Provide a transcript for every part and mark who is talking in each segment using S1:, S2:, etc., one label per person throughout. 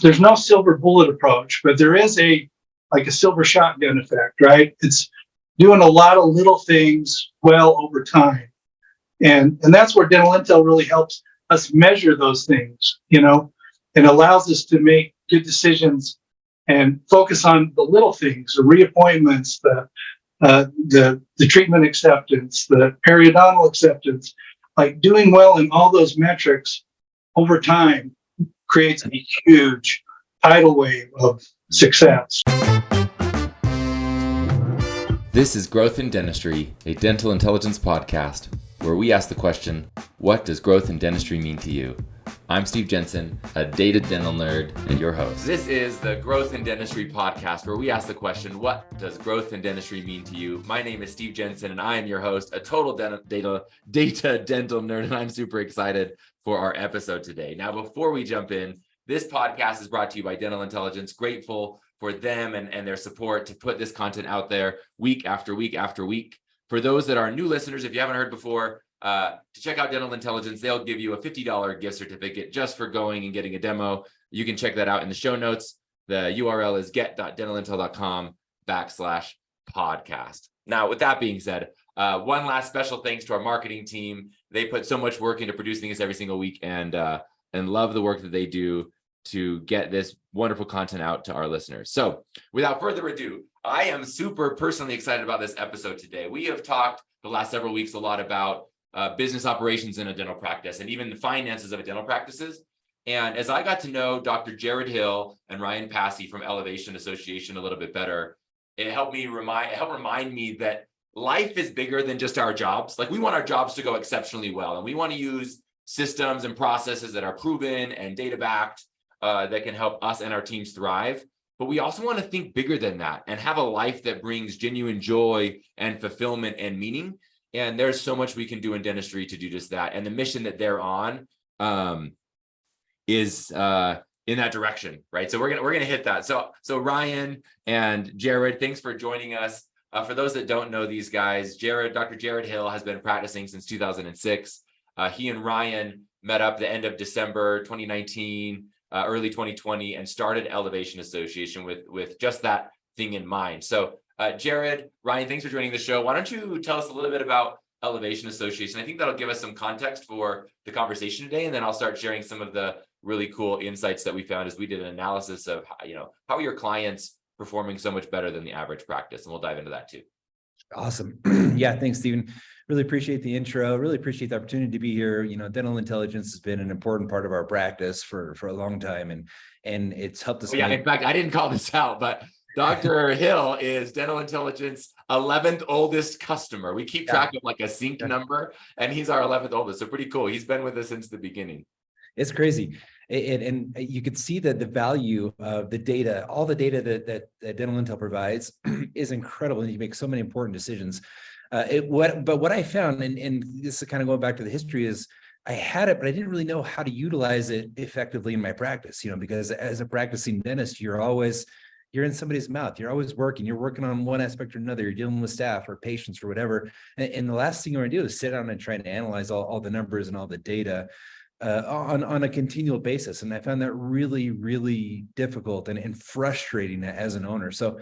S1: there's no silver bullet approach, but there is a silver shotgun effect, right? It's doing a lot of little things well over time. And that's where dental intel really helps us measure those things, and allows us to make good decisions and focus on the little things, the reappointments, the treatment acceptance, the periodontal acceptance. Like doing well in all those metrics over time creates a huge tidal wave of success.
S2: This is Growth in Dentistry, a dental intelligence podcast, where we ask the question, what does growth in dentistry mean to you? I'm Steve Jensen, a data dental nerd and your host. This is the Growth in Dentistry podcast, where we ask the question, what does growth in dentistry mean to you? My name is Steve Jensen, and I am your host, a total data dental nerd, and I'm super excited for our episode today. Now, before we jump in, this podcast is brought to you by Dental Intelligence. Grateful for them and their support to put this content out there week after week after week. For those that are new listeners, if you haven't heard before, to check out Dental Intelligence, they'll give you a $50 gift certificate just for going and getting a demo. You can check that out in the show notes. The URL is get.dentalintel.com/podcast. Now, with that being said, one last special thanks to our marketing team. They put so much work into producing this every single week and love the work that they do to get this wonderful content out to our listeners. So without further ado, I am super personally excited about this episode today. We have talked the last several weeks a lot about business operations in a dental practice and even the finances of a dental practices. And as I got to know Dr. Jared Hill and Ryan Passey from Elevation Association a little bit better, it helped remind me that life is bigger than just our jobs. Like, we want our jobs to go exceptionally well, and we want to use systems and processes that are proven and data backed that can help us and our teams thrive. But we also want to think bigger than that and have a life that brings genuine joy and fulfillment and meaning. And there's so much we can do in dentistry to do just that. And the mission that they're on is in that direction, right? So we're gonna hit that. So Ryan and Jared, thanks for joining us. For those that don't know these guys, Dr. Jared Hill has been practicing since 2006. He and Ryan met up the end of December 2019, early 2020, and started Elevation Association with just that thing in mind. So Jared, Ryan, thanks for joining the show. Why don't you tell us a little bit about Elevation Association? I think that'll give us some context for the conversation today, and then I'll start sharing some of the really cool insights that we found as we did an analysis of how are your clients performing so much better than the average practice, and we'll dive into that too.
S3: Awesome. Yeah, thanks, Stephen. Really appreciate the intro. Really appreciate the opportunity to be here. Dental intelligence has been an important part of our practice for a long time, and it's helped us.
S2: In fact, I didn't call this out, but Dr. Hill is Dental Intelligence 11th oldest customer. We keep track of like a sync number, and he's our 11th oldest. So pretty cool. He's been with us since the beginning.
S3: It's crazy. And you could see that the value of the data, all the data that Dental Intel provides is incredible. And you make so many important decisions. But what I found, and this is kind of going back to the history, is I had it, but I didn't really know how to utilize it effectively in my practice, because as a practicing dentist, you're in somebody's mouth. You're always working. You're working on one aspect or another. You're dealing with staff or patients or whatever. And the last thing you want to do is sit down and try to analyze all the numbers and all the data on a continual basis. And I found that really, really difficult and frustrating as an owner. So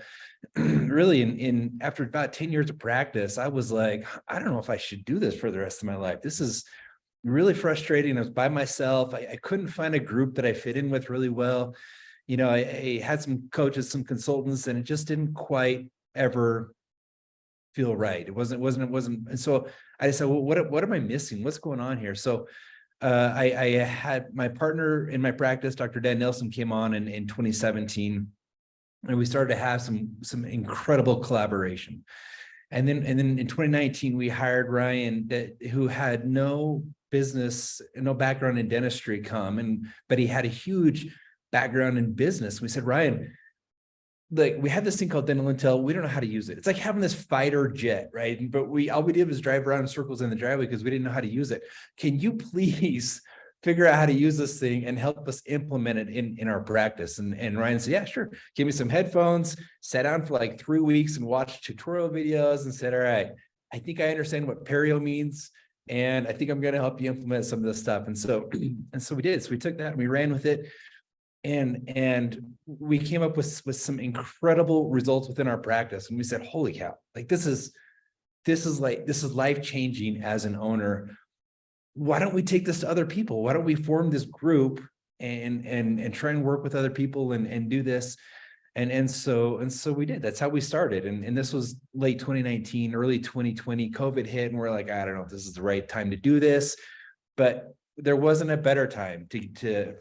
S3: really after about 10 years of practice, I was like, I don't know if I should do this for the rest of my life. This is really frustrating. I was by myself. I couldn't find a group that I fit in with really well. I had some coaches, some consultants, and it just didn't quite ever feel right. It wasn't. And so I decided, well, what am I missing? What's going on here? So I had my partner in my practice, Dr. Dan Nelson, came on in 2017, and we started to have some incredible collaboration. And then in 2019, we hired Ryan, who had no business, no background in dentistry, but he had a huge background in business. We said, Ryan, like, we have this thing called Dental Intel. We don't know how to use it. It's like having this fighter jet, right? But all we did was drive around in circles in the driveway because we didn't know how to use it. Can you please figure out how to use this thing and help us implement it in our practice? And Ryan said, yeah, sure. Give me some headphones, sat down for like 3 weeks and watched tutorial videos and said, all right, I think I understand what perio means. And I think I'm going to help you implement some of this stuff. And so we did. So we took that and we ran with it. And we came up with some incredible results within our practice. And we said, holy cow, like this is life-changing as an owner. Why don't we take this to other people? Why don't we form this group and try and work with other people and do this? And so we did. That's how we started. And this was late 2019, early 2020, COVID hit, and we're like, I don't know if this is the right time to do this, but there wasn't a better time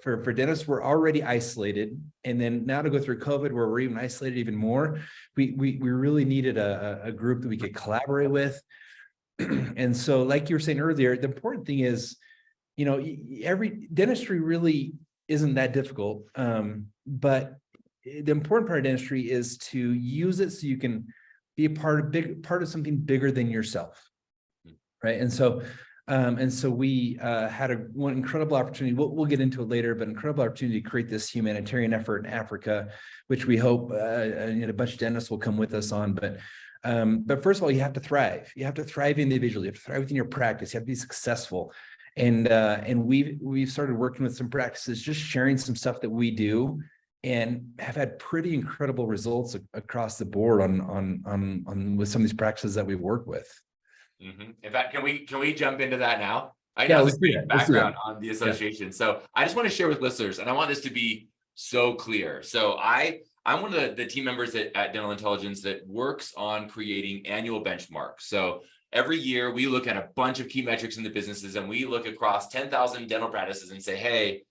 S3: for dentists. We're already isolated, and then now to go through COVID, where we're even isolated even more. We really needed a group that we could collaborate with. And so, like you were saying earlier, the important thing is, every dentistry really isn't that difficult, but the important part of dentistry is to use it so you can be a part of something bigger than yourself, right? And so we had one incredible opportunity. We'll get into it later, but incredible opportunity to create this humanitarian effort in Africa, which we hope a bunch of dentists will come with us on. But first of all, you have to thrive. You have to thrive individually. You have to thrive within your practice. You have to be successful. And we've started working with some practices, just sharing some stuff that we do, and have had pretty incredible results across the board on with some of these practices that we work with.
S2: Mm-hmm. In fact, can we jump into that now? I
S3: Yeah,
S2: know
S3: let's
S2: it's a
S3: do
S2: great
S3: that. Let's do
S2: background
S3: that.
S2: on the association. So I just want to share with listeners, and I want this to be so clear. So I'm one of the team members at Dental Intelligence that works on creating annual benchmarks. So every year we look at a bunch of key metrics in the businesses, and we look across 10,000 dental practices and say, hey,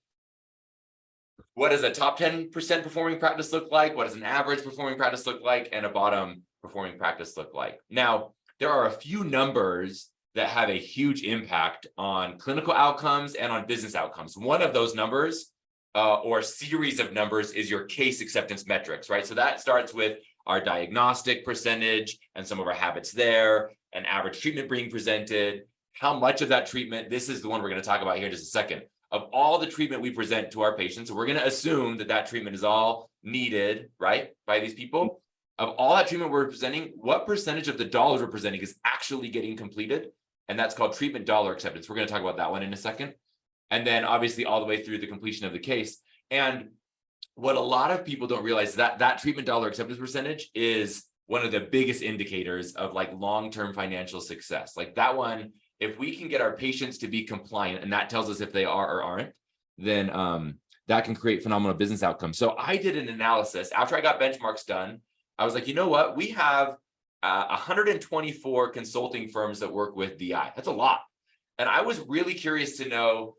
S2: what does a top 10% performing practice look like? What does an average performing practice look like? And a bottom performing practice look like? Now, there are a few numbers that have a huge impact on clinical outcomes and on business outcomes. One of those numbers or series of numbers is your case acceptance metrics, right? So that starts with our diagnostic percentage and some of our habits there, an average treatment being presented, how much of that treatment, this is the one we're going to talk about here in just a second, of all the treatment we present to our patients. We're going to assume that treatment is all needed, right, by these people. Of all that treatment we're presenting, what percentage of the dollars we're presenting is actually getting completed? And that's called treatment dollar acceptance. We're going to talk about that one in a second. And then obviously all the way through the completion of the case. And what a lot of people don't realize is that treatment dollar acceptance percentage is one of the biggest indicators of like long-term financial success. Like that one, if we can get our patients to be compliant, and that tells us if they are or aren't, then that can create phenomenal business outcomes. So I did an analysis after I got benchmarks done. I was like, you know what? We have 124 consulting firms that work with DI. That's a lot. And I was really curious to know,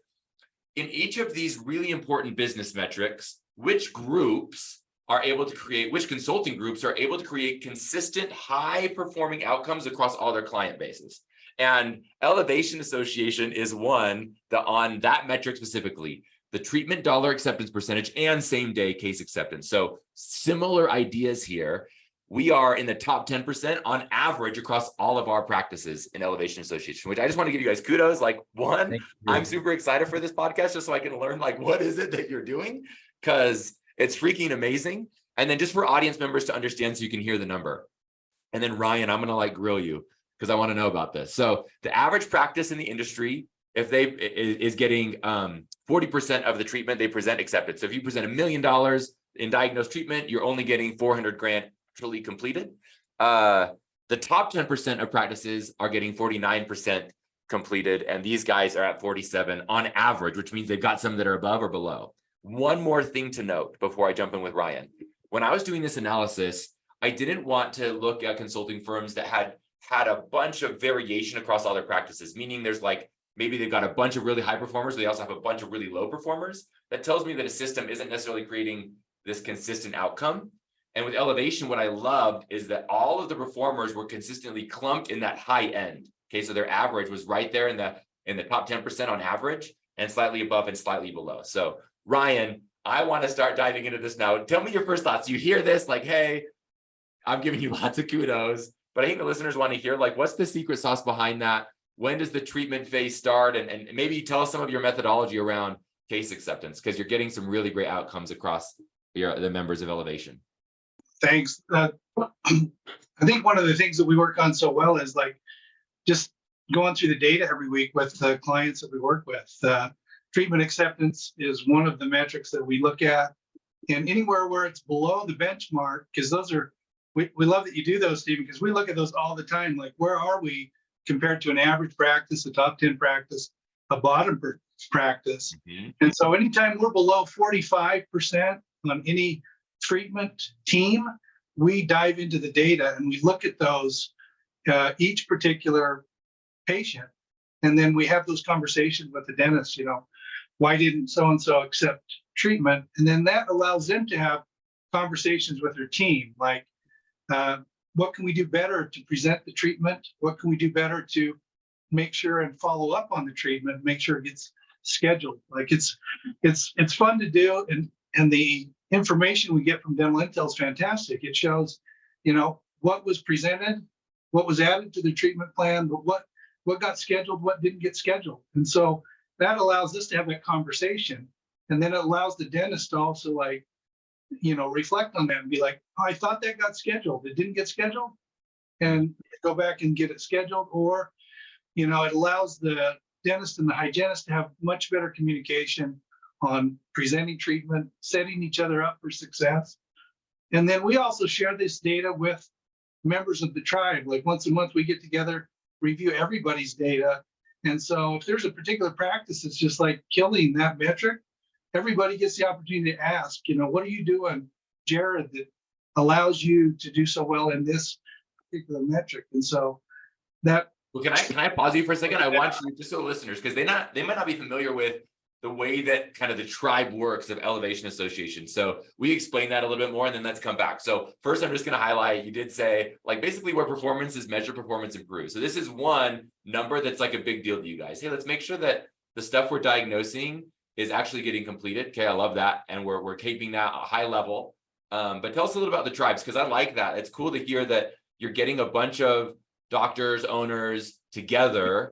S2: in each of these really important business metrics, which groups are able to create, which consulting groups are able to create consistent high performing outcomes across all their client bases. And Elevation Association is one that on that metric specifically, the treatment dollar acceptance percentage and same day case acceptance. So similar ideas here. We are in the top 10% on average across all of our practices in Elevation Association, which I just want to give you guys kudos. Like one, I'm super excited for this podcast just so I can learn like, what is it that you're doing? Because it's freaking amazing. And then just for audience members to understand so you can hear the number. And then Ryan, I'm going to like grill you because I want to know about this. So the average practice in the industry, if they is getting 40% of the treatment they present accepted. So if you present $1 million in diagnosed treatment, you're only getting 400 grand actually completed. The top 10% of practices are getting 49% completed, and these guys are at 47 on average, which means they've got some that are above or below. One more thing to note before I jump in with Ryan. When I was doing this analysis, I didn't want to look at consulting firms that had a bunch of variation across all their practices, meaning there's like, maybe they've got a bunch of really high performers, but they also have a bunch of really low performers. That tells me that a system isn't necessarily creating this consistent outcome. And with Elevation, what I loved is that all of the performers were consistently clumped in that high end. Okay, so their average was right there in the top 10% on average, and slightly above and slightly below. So Ryan, I want to start diving into this now. Tell me your first thoughts. You hear this like, hey, I'm giving you lots of kudos, but I think the listeners want to hear like, what's the secret sauce behind that? When does the treatment phase start? And maybe tell us some of your methodology around case acceptance, because you're getting some really great outcomes across the members of Elevation.
S1: Thanks. I think one of the things that we work on so well is like just going through the data every week with the clients that we work with. Treatment acceptance is one of the metrics that we look at. And anywhere where it's below the benchmark, because those are, we love that you do those, Stephen, because we look at those all the time. Like, where are we compared to an average practice, a top 10 practice, a bottom practice? And so anytime we're below 45% on any treatment team, we dive into the data and we look at those, each particular patient. And then we have those conversations with the dentist, why didn't so-and-so accept treatment? And then that allows them to have conversations with their team, like, what can we do better to present the treatment? What can we do better to make sure and follow up on the treatment, make sure it gets scheduled? Like, it's fun to do, and the information we get from Dental Intel is fantastic. It shows, what was presented, what was added to the treatment plan, but what got scheduled, what didn't get scheduled. And so that allows us to have that conversation. And then it allows the dentist to also, like, reflect on that and be like, oh, I thought that got scheduled. It didn't get scheduled, and go back and get it scheduled. Or, it allows the dentist and the hygienist to have much better communication on presenting treatment, setting each other up for success. And then we also share this data with members of the tribe. Like, once a month, we get together, review everybody's data. And so if there's a particular practice that's just like killing that metric, everybody gets the opportunity to ask, what are you doing, Jared, that allows you to do so well in this particular metric? And so that.
S2: Well, can I pause you for a second? I want you, just so listeners, because they might not be familiar with the way that kind of the tribe works of Elevation Association. So we explain that a little bit more, and then let's come back. So first, I'm just going to highlight, you did say, like, basically where performance is measured, performance improves. So this is one number that's like a big deal to you guys. Hey, let's make sure that the stuff we're diagnosing is actually getting completed. Okay, I love that. And we're keeping that a high level. But tell us a little about the tribes, because I like that. It's cool to hear that you're getting a bunch of doctors, owners together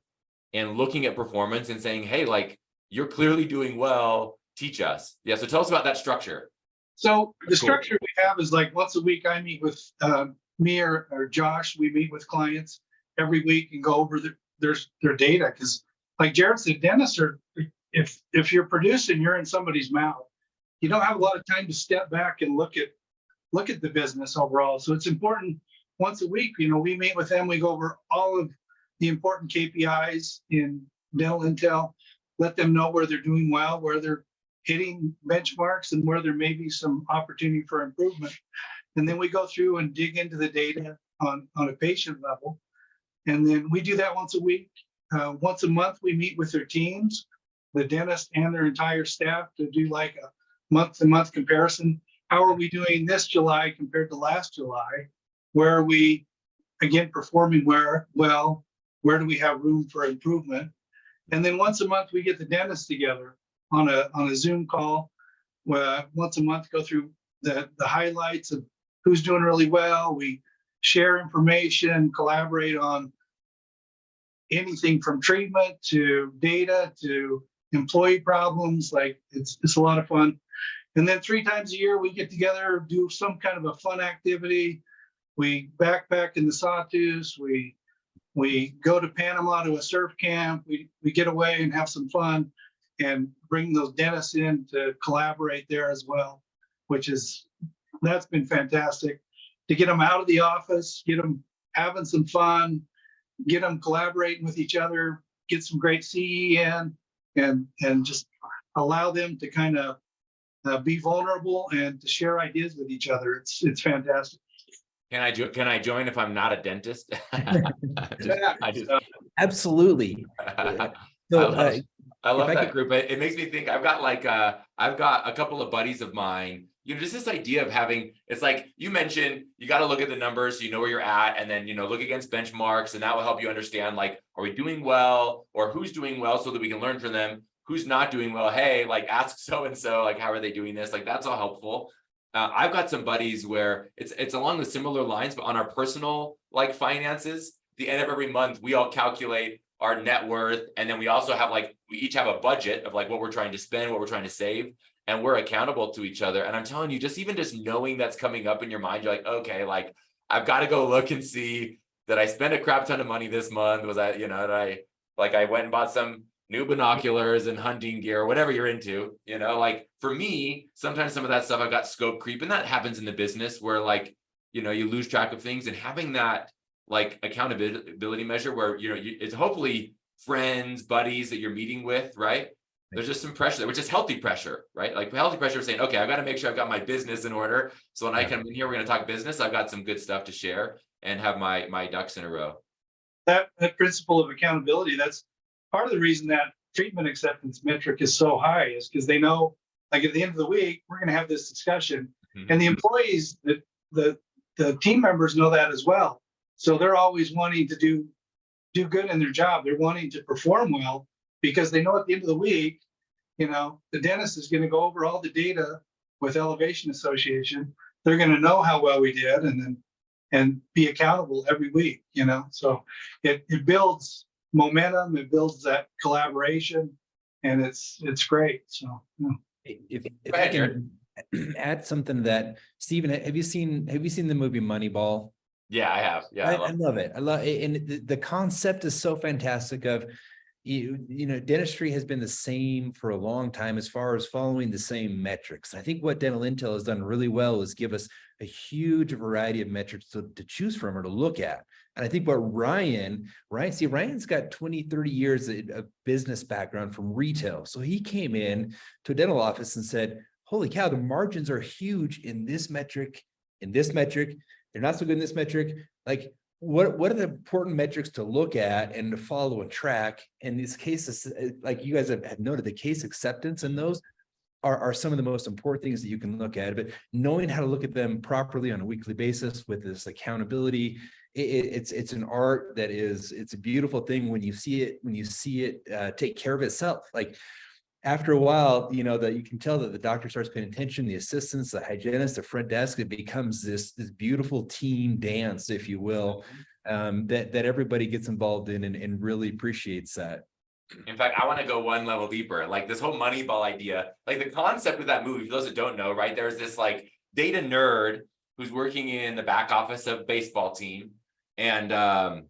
S2: and looking at performance and saying, hey, like, you're clearly doing well, teach us. Yeah, so tell us about that structure.
S1: So the structure we have is, like, once a week I meet with me or Josh. We meet with clients every week and go over their data, because, like Jared said, dentists are, if you're producing, you're in somebody's mouth. You don't have a lot of time to step back and look at the business overall. So it's important once a week, we meet with them, we go over all of the important KPIs in Dental Intel, let them know where they're doing well, where they're hitting benchmarks, and where there may be some opportunity for improvement. And then we go through and dig into the data on a patient level. And then we do that once a week. Once a month, we meet with their teams, the dentist and their entire staff, to do like a month-to-month comparison. How are we doing this July compared to last July? Where are we, again, performing well? Where do we have room for improvement? And then once a month, we get the dentists together on a Zoom call. Once a month, go through the highlights of who's doing really well. We share information, collaborate on anything from treatment to data to employee problems. Like, it's a lot of fun. And then 3 times a year, we get together, do some kind of a fun activity. We backpack in the Sawtooth. We go to Panama to a surf camp. We get away and have some fun, and bring those dentists in to collaborate there as well, that's been fantastic to get them out of the office, get them having some fun, get them collaborating with each other, get some great CE in, and just allow them to kind of be vulnerable and to share ideas with each other. It's fantastic.
S2: Can I join if I'm not a dentist?
S3: Absolutely. So,
S2: I love that group. It makes me think. I've got a couple of buddies of mine. Just this idea of having. It's like you mentioned. You got to look at the numbers, so you know where you're at, and then look against benchmarks, and that will help you understand, like, are we doing well, or who's doing well, so that we can learn from them. Who's not doing well? Hey, like, ask so and so, like, how are they doing this? Like, that's all helpful. I've got some buddies where it's along the similar lines, but on our personal, like, finances, the end of every month, we all calculate our net worth. And then we also have, like, we each have a budget of, like, what we're trying to spend, what we're trying to save, and we're accountable to each other. And I'm telling you, just knowing that's coming up in your mind, you're like, okay, like, I've got to go look and see that I spent a crap ton of money this month. Was I, I went and bought some, new binoculars and hunting gear, whatever you're into, like for me, sometimes some of that stuff I've got scope creep, and that happens in the business where like, you lose track of things, and having that like accountability measure where, it's hopefully friends, buddies that you're meeting with, right? There's just some pressure there, which is healthy pressure, right? Like healthy pressure is saying, okay, I've got to make sure I've got my business in order. So when I come in here, we're going to talk business. I've got some good stuff to share and have my ducks in a row.
S1: That principle of accountability, that's part of the reason that treatment acceptance metric is so high, is because they know, like at the end of the week, we're going to have this discussion.
S2: Mhm.
S1: And the employees, the team members know that as well. So they're always wanting to do good in their job. They're wanting to perform well because they know at the end of the week, the dentist is going to go over all the data with Elevation Association. They're going to know how well we did, and be accountable every week. So it builds momentum, it builds that collaboration, and it's great. So
S3: If
S2: Go
S3: I
S2: ahead,
S3: can add something that, Stephen, have you seen the movie Moneyball?
S2: Yeah, I have. Yeah,
S3: I love it. I love it. And the concept is so fantastic of, dentistry has been the same for a long time as far as following the same metrics. I think what Dental Intel has done really well is give us a huge variety of metrics to choose from or to look at. And I think what Ryan's got 20, 30 years of business background from retail. So he came in to a dental office and said, holy cow, the margins are huge in this metric, they're not so good in this metric. Like, what are the important metrics to look at and to follow and track? And these cases, like you guys have noted, the case acceptance and those are some of the most important things that you can look at. But knowing how to look at them properly on a weekly basis with this accountability, it's an art that it's a beautiful thing when you see it take care of itself. Like, after a while, that you can tell that the doctor starts paying attention, the assistants, the hygienist, the front desk, it becomes this beautiful team dance, if you will, that everybody gets involved in and really appreciates that.
S2: In fact, I want to go one level deeper. Like this whole Moneyball idea, like the concept of that movie, for those that don't know, right? There's this like data nerd who's working in the back office of a baseball team. And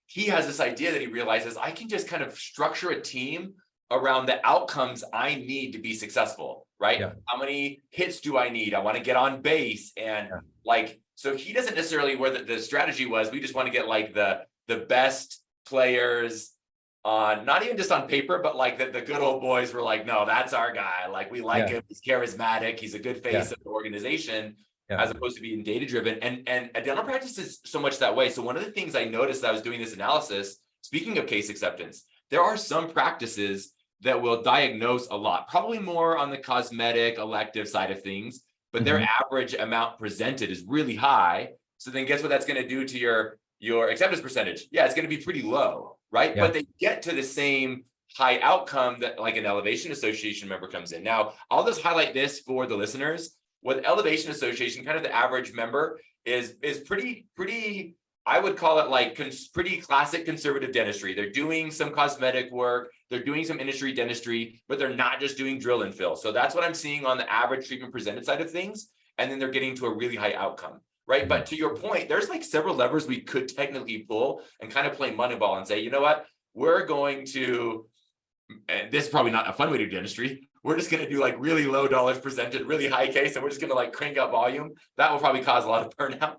S2: he has this idea that he realizes I can just kind of structure a team around the outcomes I need to be successful, right?
S3: Yeah.
S2: How many hits do I need? I want to get on base. And so he doesn't necessarily, where the strategy was, we just want to get like the best players on, not even just on paper, but like the good old boys were like, no, that's our guy. Like we like him, he's charismatic, he's a good face of the organization, as opposed to being data driven. And a dental practice is so much that way. So one of the things I noticed I was doing this analysis, speaking of case acceptance, there are some practices that will diagnose a lot, probably more on the cosmetic elective side of things, but their average amount presented is really high. So then guess what that's going to do to your acceptance percentage? Yeah, it's going to be pretty low, right?
S3: Yeah.
S2: But they get to the same high outcome that like an Elevation Association member comes in. Now, I'll just highlight this for the listeners. With Elevation Association, kind of the average member is pretty, I would call it like pretty classic conservative dentistry. They're doing some cosmetic work, they're doing some industry dentistry, but they're not just doing drill and fill. So that's what I'm seeing on the average treatment presented side of things. And then they're getting to a really high outcome, right? But to your point, there's like several levers we could technically pull and kind of play Moneyball and say, you know what, we're going to, and this is probably not a fun way to do dentistry, we're just going to do like really low dollars presented, really high case, and we're just going to like crank up volume. That will probably cause a lot of burnout.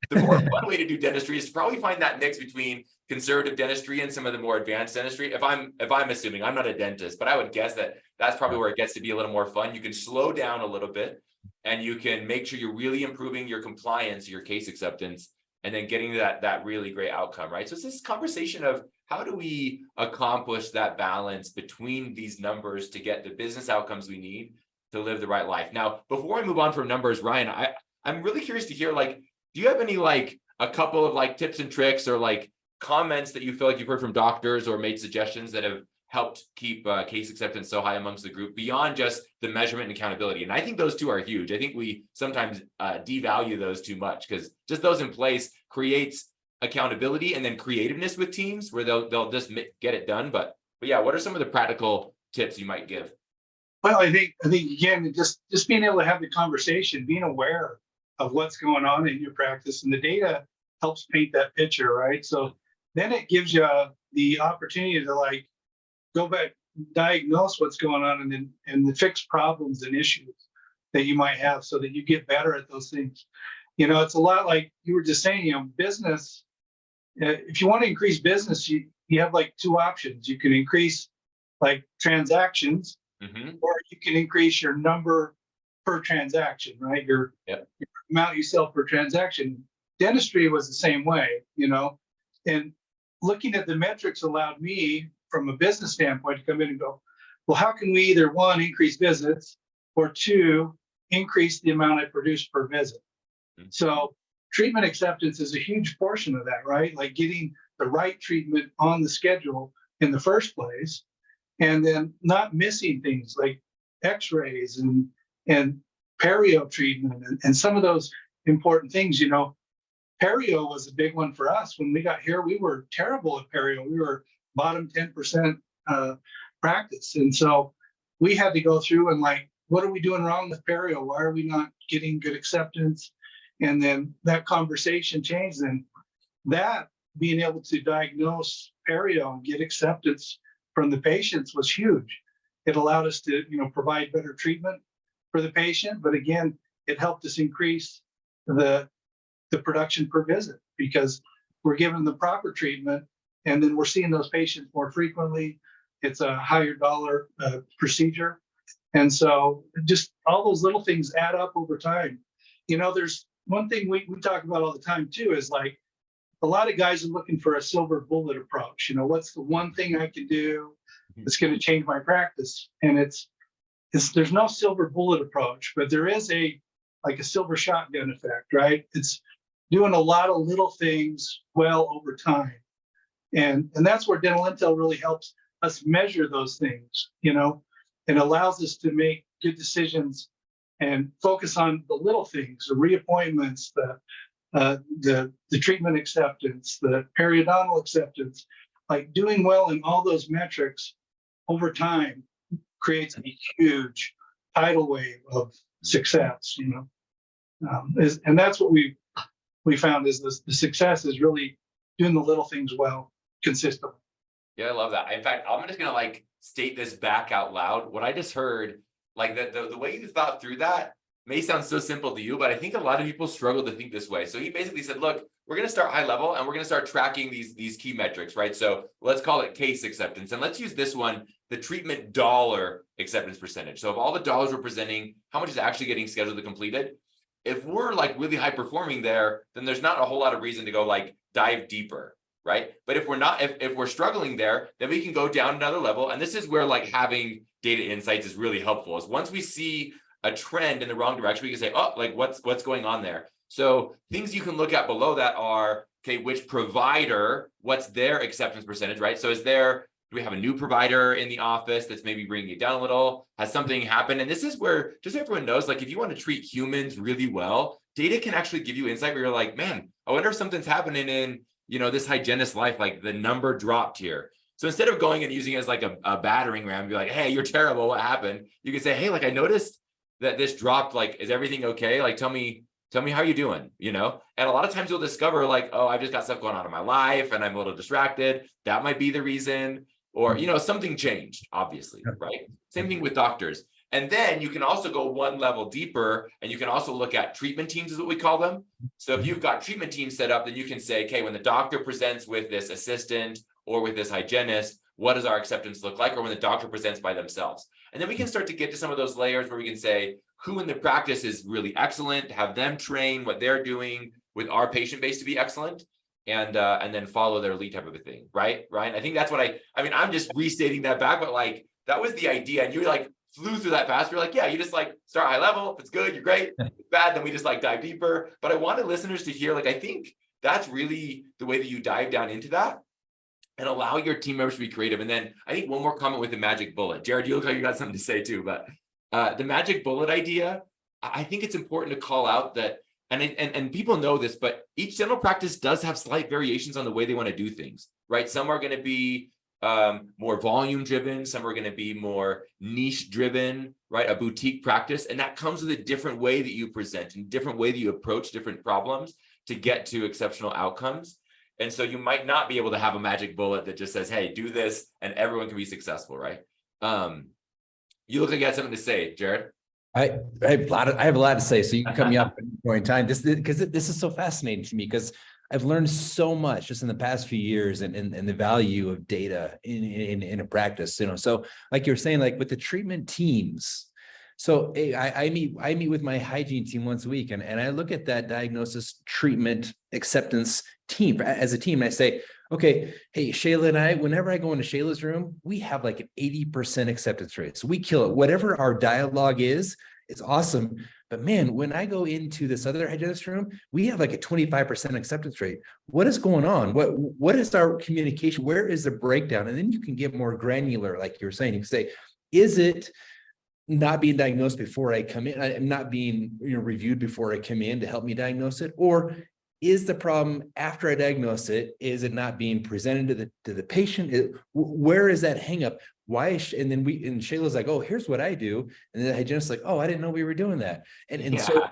S2: The more fun way to do dentistry is to probably find that mix between conservative dentistry and some of the more advanced dentistry. If I'm assuming, I'm not a dentist, but I would guess that that's probably where it gets to be a little more fun. You can slow down a little bit and you can make sure you're really improving your compliance, your case acceptance, and then getting that really great outcome, right? So it's this conversation of how do we accomplish that balance between these numbers to get the business outcomes we need to live the right life. Now, before I move on from numbers, Ryan, I'm really curious to hear, like, do you have any, like, a couple of like tips and tricks or like comments that you feel like you've heard from doctors or made suggestions that have helped keep case acceptance so high amongst the group beyond just the measurement and accountability? And I think those two are huge. I think we sometimes devalue those too much, because just those in place creates accountability and then creativeness with teams where they'll just get it done. But yeah, what are some of the practical tips you might give?
S1: Well, I think again, just being able to have the conversation, being aware of what's going on in your practice, and the data helps paint that picture, right? So then it gives you the opportunity to like go back, diagnose what's going on, and fix problems and issues that you might have so that you get better at those things. It's a lot like you were just saying, business, if you want to increase business, you have like two options. You can increase like transactions, or you can increase your number per transaction, right? Your amount you sell per transaction. Dentistry was the same way, and looking at the metrics allowed me from a business standpoint to come in and go, well, how can we either one, increase visits, or two, increase the amount I produce per visit? So treatment acceptance is a huge portion of that, right? Like getting the right treatment on the schedule in the first place, and then not missing things like x-rays and perio treatment and some of those important things. Perio was a big one for us. When we got here, we were terrible at perio. We were bottom 10% practice. And so we had to go through and like, what are we doing wrong with perio? Why are we not getting good acceptance? And then that conversation changed. And that being able to diagnose perio and get acceptance from the patients was huge. It allowed us to, provide better treatment for the patient. But again, it helped us increase the production per visit because we're giving the proper treatment and then we're seeing those patients more frequently. It's a higher dollar procedure. And so just all those little things add up over time. There's one thing we talk about all the time too, is like a lot of guys are looking for a silver bullet approach. What's the one thing I can do that's going to change my practice? And it's there's no silver bullet approach, but there is a silver shotgun effect, right? It's doing a lot of little things well over time. And that's where dental intel really helps us measure those things, and allows us to make good decisions and focus on the little things, the reappointments, the treatment acceptance, the periodontal acceptance. Like doing well in all those metrics over time creates a huge tidal wave of success, and that's what we found is the success is really doing the little things well consistently.
S2: Yeah, I love that. In fact, I'm just gonna state this back out loud. What I just heard, the way you thought through that may sound so simple to you, but I think a lot of people struggle to think this way. So he basically said, look, we're going to start high level and we're going to start tracking these key metrics, right? So let's call it case acceptance. And let's use this one, the treatment dollar acceptance percentage. So of all the dollars we're presenting, how much is actually getting scheduled and completed? If we're really high performing there, then there's not a whole lot of reason to go dive deeper, right? But if we're not, if we're struggling there, then we can go down another level. And this is where having data insights is really helpful. Is once we see a trend in the wrong direction, we can say, oh, what's going on there? So things you can look at below that are, okay, which provider, what's their acceptance percentage, right? So do we have a new provider in the office that's maybe bringing it down a little? Has something happened? And this is where, just so everyone knows, if you want to treat humans really well, data can actually give you insight where you're like, man, I wonder if something's happening in, this hygienist's life, the number dropped here. So instead of going and using it as a battering ram, be like, hey, you're terrible, what happened? You can say, hey, I noticed that this dropped, is everything okay? Tell me how you doing, And a lot of times you'll discover oh, I've just got stuff going on in my life and I'm a little distracted. That might be the reason, or, something changed, obviously, right? Same thing with doctors. And then you can also go one level deeper and you can also look at treatment teams is what we call them. So if you've got treatment teams set up, then you can say, okay, when the doctor presents with this assistant or with this hygienist, what does our acceptance look like? Or when the doctor presents by themselves. And then we can start to get to some of those layers where we can say who in the practice is really excellent, have them train what they're doing with our patient base to be excellent, and then follow their lead type of a thing, right? Ryan, I think that's what I'm just restating that back, but that was the idea. And you flew through that fast. You're yeah, you just start high level. If it's good, you're great. If it's bad, then we just dive deeper. But I wanted listeners to hear, I think that's really the way that you dive down into that and allow your team members to be creative. And then I think one more comment with the magic bullet. Jared, you look like you got something to say too, but the magic bullet idea, I think it's important to call out that, and people know this, but each dental practice does have slight variations on the way they want to do things, right? Some are going to be more volume driven. Some are going to be more niche driven, right? A boutique practice. And that comes with a different way that you present and different way that you approach different problems to get to exceptional outcomes. And so you might not be able to have a magic bullet that just says, hey, do this and everyone can be successful, right? You look like you had something to say, Jared.
S3: I have a lot to say, so you can cut me off at any point in time. This is so fascinating to me because I've learned so much just in the past few years and the value of data in a practice. So like you're saying, like with the treatment teams. So I meet with my hygiene team once a week, and I look at that diagnosis, treatment, acceptance team as a team, and I say, okay, hey, Shayla and I, whenever I go into Shayla's room, we have like an 80% acceptance rate. So we kill it. Whatever our dialogue is, it's awesome. But man, when I go into this other hygienist room, we have like a 25% acceptance rate. What is going on? What is our communication? Where is the breakdown? And then you can get more granular, like you were saying. You can say, is it not being diagnosed before I come in? I'm not being reviewed before I come in to help me diagnose it, or is the problem after I diagnose it? Is it not being presented to the patient? Where is that hang up? Why? And then Shayla's like, oh, here's what I do. And then the hygienist's like, oh, I didn't know we were doing that. So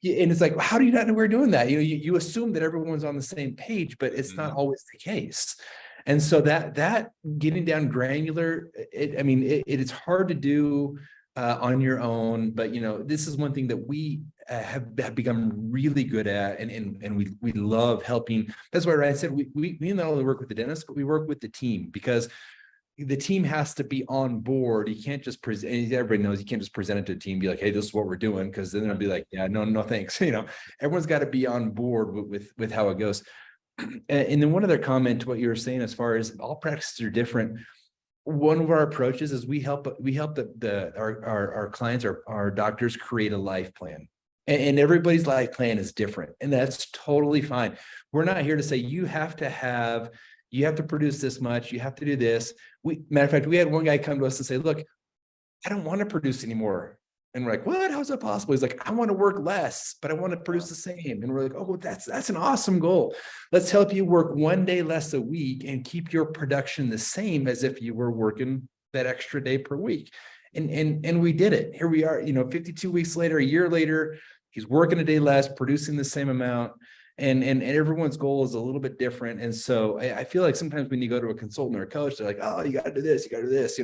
S3: it's like, how do you not know we're doing that? You assume that everyone's on the same page, but it's not always the case. And so that getting down granular, it's hard to do on your own, but this is one thing that we have become really good at, and we love helping. That's why Ryan said we not only work with the dentist, but we work with the team, because the team has to be on board. You can't just present. Everybody knows you can't just present it to the team, be like, hey, this is what we're doing, because then they'll be like, yeah, no thanks. Everyone's got to be on board with how it goes. And then one other comment to what you were saying, as far as all practices are different. One of our approaches is we help our clients, our doctors, create a life plan, and everybody's life plan is different, and that's totally fine. We're not here to say you have to produce this much, you have to do this. Matter of fact, we had one guy come to us and say, look, I don't want to produce anymore. And we're like, what? How is that possible? He's like, I want to work less, but I want to produce the same. And we're like, oh, that's an awesome goal. Let's help you work one day less a week and keep your production the same as if you were working that extra day per week. And we did it. Here we are, 52 weeks later, a year later, he's working a day less, producing the same amount. And everyone's goal is a little bit different. And so I feel like sometimes when you go to a consultant or a coach, they're like, oh, you got to do this, you got to do this.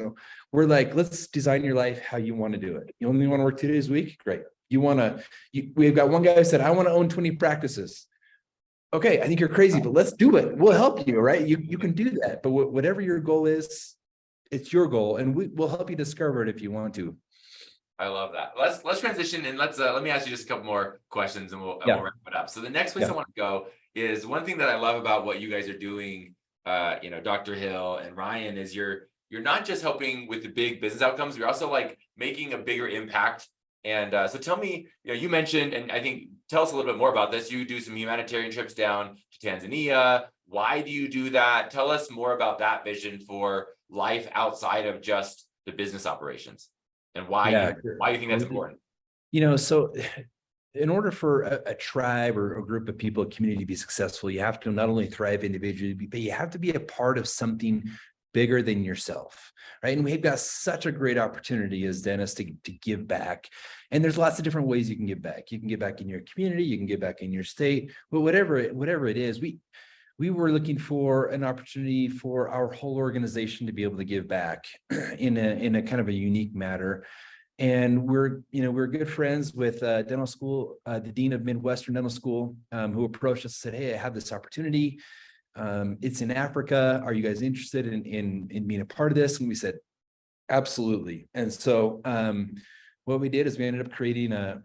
S3: We're like, let's design your life how you want to do it. You only want to work 2 days a week? Great. We've got one guy who said, I want to own 20 practices. Okay, I think you're crazy, but let's do it. We'll help you, right? You can do that. But whatever your goal is, it's your goal. And we'll help you discover it if you want to.
S2: I love that. Let's transition, and let me ask you just a couple more questions, and we'll wrap it up. So the next place I want to go is one thing that I love about what you guys are doing, Dr. Hill and Ryan, is you're not just helping with the big business outcomes, you're also like making a bigger impact. And so tell me, you mentioned, and I think tell us a little bit more about this. You do some humanitarian trips down to Tanzania. Why do you do that? Tell us more about that vision for life outside of just the business operations. And why you think that's important?
S3: So in order for a tribe or a group of people, a community to be successful, you have to not only thrive individually, but you have to be a part of something bigger than yourself, right? And we've got such a great opportunity as dentists to give back. And there's lots of different ways you can give back. You can give back in your community, you can give back in your state, but whatever it is, we were looking for an opportunity for our whole organization to be able to give back in a kind of a unique manner. And we're good friends with dental school, the dean of Midwestern Dental School, who approached us and said, hey, I have this opportunity. It's in Africa. Are you guys interested in being a part of this? And we said, absolutely. And so what we did is we ended up creating a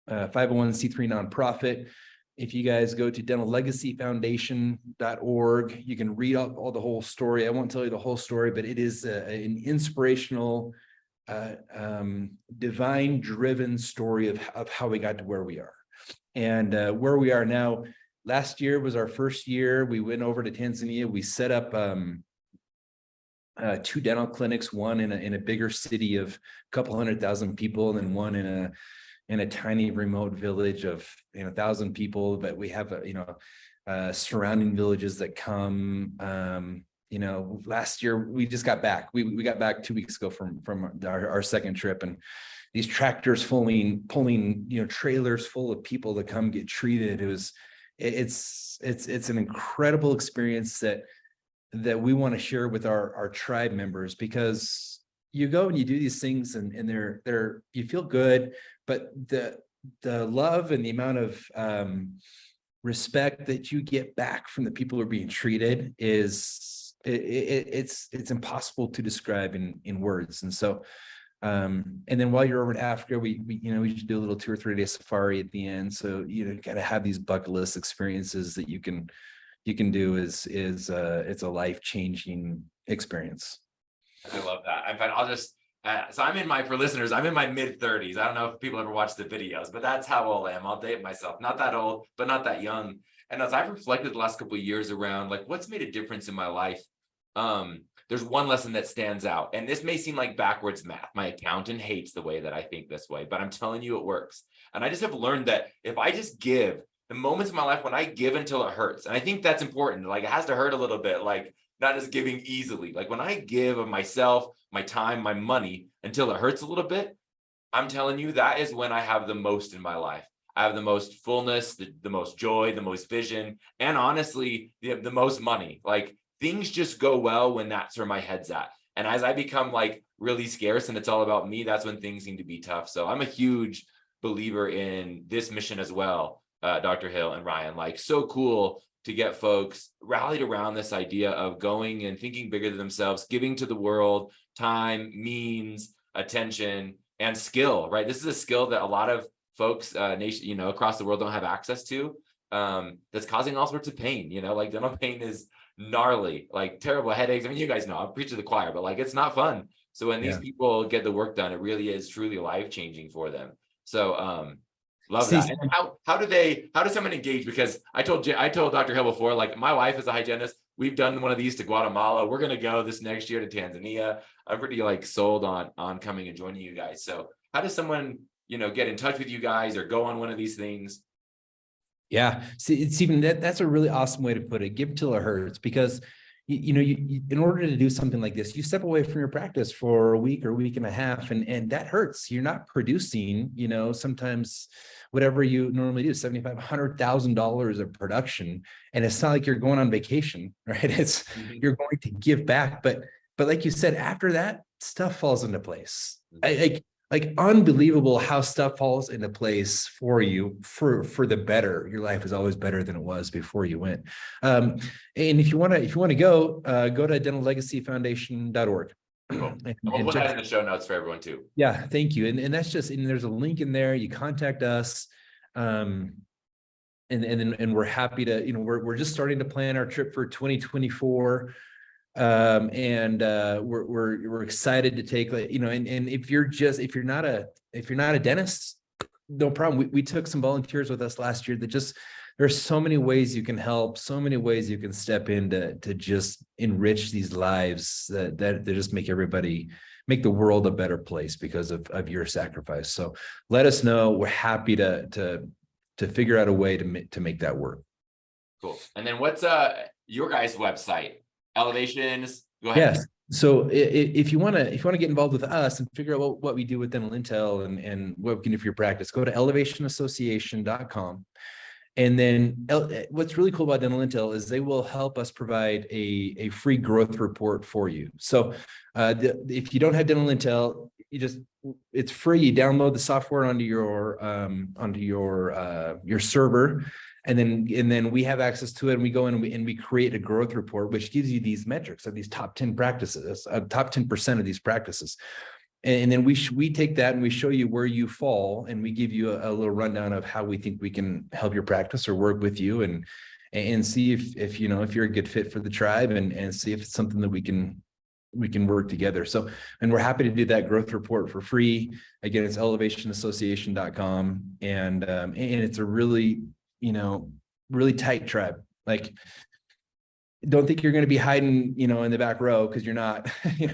S3: 501c3 nonprofit. If you guys go to dentallegacyfoundation.org, you can read all the whole story. I won't tell you the whole story, but it is an inspirational, divine-driven story of how we got to where we are. And where we are now, last year was our first year. We went over to Tanzania. We set up 2 dental clinics, one in a bigger city of a couple 100,000 people, and then one in a tiny remote village of 1,000 people. But we have surrounding villages that come. Last year we just got back. We got back 2 weeks ago from our second trip, and these tractors pulling trailers full of people to come get treated. it's an incredible experience that we want to share with our tribe members, because you go and you do these things and they're you feel good, but the love and the amount of respect that you get back from the people who are being treated is it's impossible to describe in words. And so and then while you're over in Africa, we just do a little 2 or 3 day safari at the end. So got to have these bucket list experiences that you can do. It's a life-changing experience.
S2: I love that. In fact, I'll just so for listeners, I'm in my mid-30s. I don't know if people ever watch the videos, but that's how old I am. I'll date myself. Not that old, but not that young. And as I've reflected the last couple of years around like what's made a difference in my life, there's one lesson that stands out. And this may seem like backwards math. My accountant hates the way that I think this way, but I'm telling you it works. And I just have learned that if I just give, the moments in my life when I give until it hurts, and I think that's important. Like it has to hurt a little bit, like not just giving easily. Like when I give of myself, my time, my money until it hurts a little bit, I'm telling you that is when I have the most in my life. I have the most fullness, the most joy, the most vision, and honestly, the most money. Like things just go well when that's where my head's at. And as I become like really scarce and it's all about me, that's when things seem to be tough. So I'm a huge believer in this mission as well. Dr. Hill and Ryan, like so cool to get folks rallied around this idea of going and thinking bigger than themselves, giving to the world, time, means, attention, and skill, right? This is a skill that a lot of folks across the world don't have access to, that's causing all sorts of pain, like dental pain is gnarly, like terrible headaches. I mean, you guys know, I'm preaching to the choir, but like, it's not fun. So when these people get the work done, it really is truly life-changing for them. So, love that. And how does someone engage? Because I told Dr. Hill before, like my wife is a hygienist. We've done one of these to Guatemala. We're going to go this next year to Tanzania. I'm pretty like sold on coming and joining you guys. So how does someone, get in touch with you guys or go on one of these things?
S3: Yeah. See, it's even that's a really awesome way to put it. Give till it hurts, because you in order to do something like this, you step away from your practice for a week or a week and a half, and that hurts. You're not producing, sometimes whatever you normally do, $7,500,000 of production, and it's not like you're going on vacation, right? It's you're going to give back, but like you said, after that, stuff falls into place. Like unbelievable how stuff falls into place for you for the better. Your life is always better than it was before you went. And if you want to go to dentallegacyfoundation.org.
S2: Cool. We'll put that in the show notes for everyone too.
S3: Yeah, thank you. And that's just, and there's a link in there. You contact us. And we're happy to, we're just starting to plan our trip for 2024. We're excited to take, and if you're not a dentist, no problem. We took some volunteers with us last year that there's so many ways you can help, so many ways you can step in to just enrich these lives that just make the world a better place because of your sacrifice. So let us know. We're happy to figure out a way to make that work.
S2: Cool. And then what's your guys' website? Elevations. Go ahead.
S3: Yes. So if you want to get involved with us and figure out what we do with Dental Intel and what we can do for your practice, go to elevationassociation.com. And then what's really cool about Dental Intel is they will help us provide a free growth report for you. So if you don't have Dental Intel, it's free. You download the software onto your server. And then we have access to it, and we go in and we create a growth report, which gives you these metrics of these top 10 practices, top 10% of these practices. And then we take that and we show you where you fall, and we give you a little rundown of how we think we can help your practice or work with you and see if you're a good fit for the tribe, and see if it's something that we can work together. So, and we're happy to do that growth report for free. Again, it's elevationassociation.com. And it's a really tight tribe. Like, don't think you're going to be hiding, in the back row, because you're not. You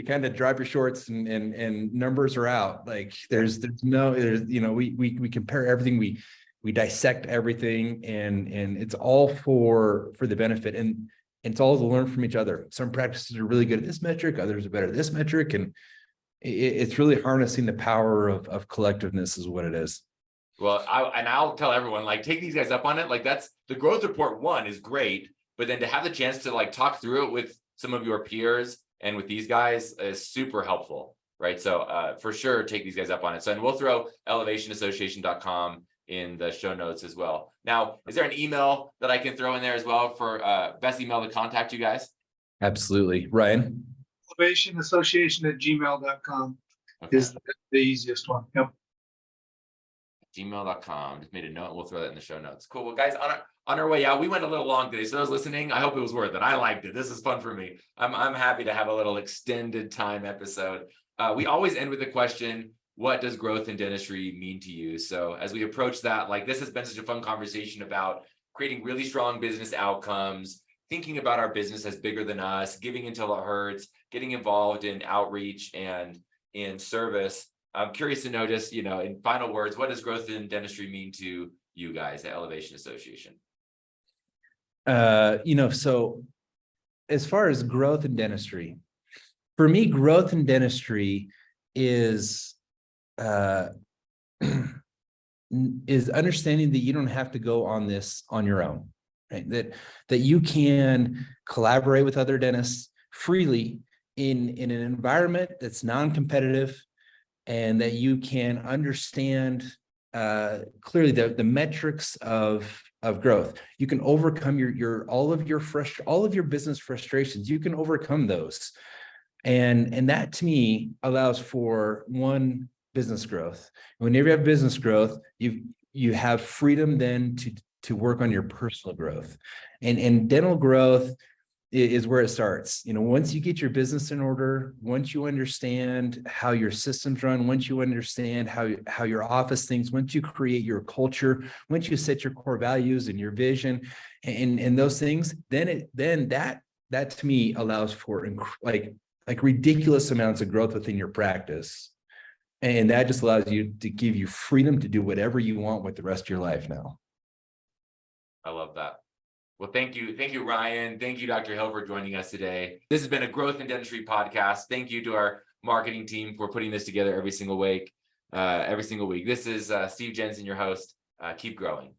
S3: kind of drive your shorts and numbers are out. Like we compare everything, we dissect everything, and it's all for the benefit, and it's all to learn from each other. Some practices are really good at this metric, others are better at this metric, and it's really harnessing the power of collectiveness is what it is.
S2: Well, I'll tell everyone, like, take these guys up on it. Like, that's the growth report 1 is great, but then to have the chance to like talk through it with some of your peers and with these guys is super helpful, right? So for sure, take these guys up on it. So, and we'll throw elevationassociation.com in the show notes as well. Now, is there an email that I can throw in there as well for best email to contact you guys?
S3: Absolutely. Ryan?
S1: elevationassociation@gmail.com
S2: Okay.
S1: is the easiest one. Yep.
S2: gmail.com. Just made a note. We'll throw that in the show notes. Cool. Well, guys, on our way out, we went a little long today. So those listening, I hope it was worth it. I liked it. This is fun for me. I'm happy to have a little extended time episode. We always end with the question, what does growth in dentistry mean to you? So as we approach that, like, this has been such a fun conversation about creating really strong business outcomes, thinking about our business as bigger than us, giving until it hurts, getting involved in outreach and in service. I'm curious to know, just, in final words, what does growth in dentistry mean to you guys at Elevation Association?
S3: So as far as growth in dentistry, for me, growth in dentistry is understanding that you don't have to go on this on your own, right? That you can collaborate with other dentists freely in an environment that's non-competitive, and that you can understand clearly the metrics of growth. You can overcome all of your business frustrations. You can overcome those, and that to me allows for one, business growth. Whenever you have business growth, you have freedom then to work on your personal growth, and dental growth is where it starts. Once you get your business in order, once you understand how your systems run, once you understand how your office thinks, once you create your culture, once you set your core values and your vision and those things, then that to me allows for like ridiculous amounts of growth within your practice. And that just allows you to give you freedom to do whatever you want with the rest of your life now.
S2: I love that. Well, thank you. Thank you, Ryan. Thank you, Dr. Hill, for joining us today. This has been a Growth in Dentistry podcast. Thank you to our marketing team for putting this together every single week. This is Steve Jensen, your host. Keep growing.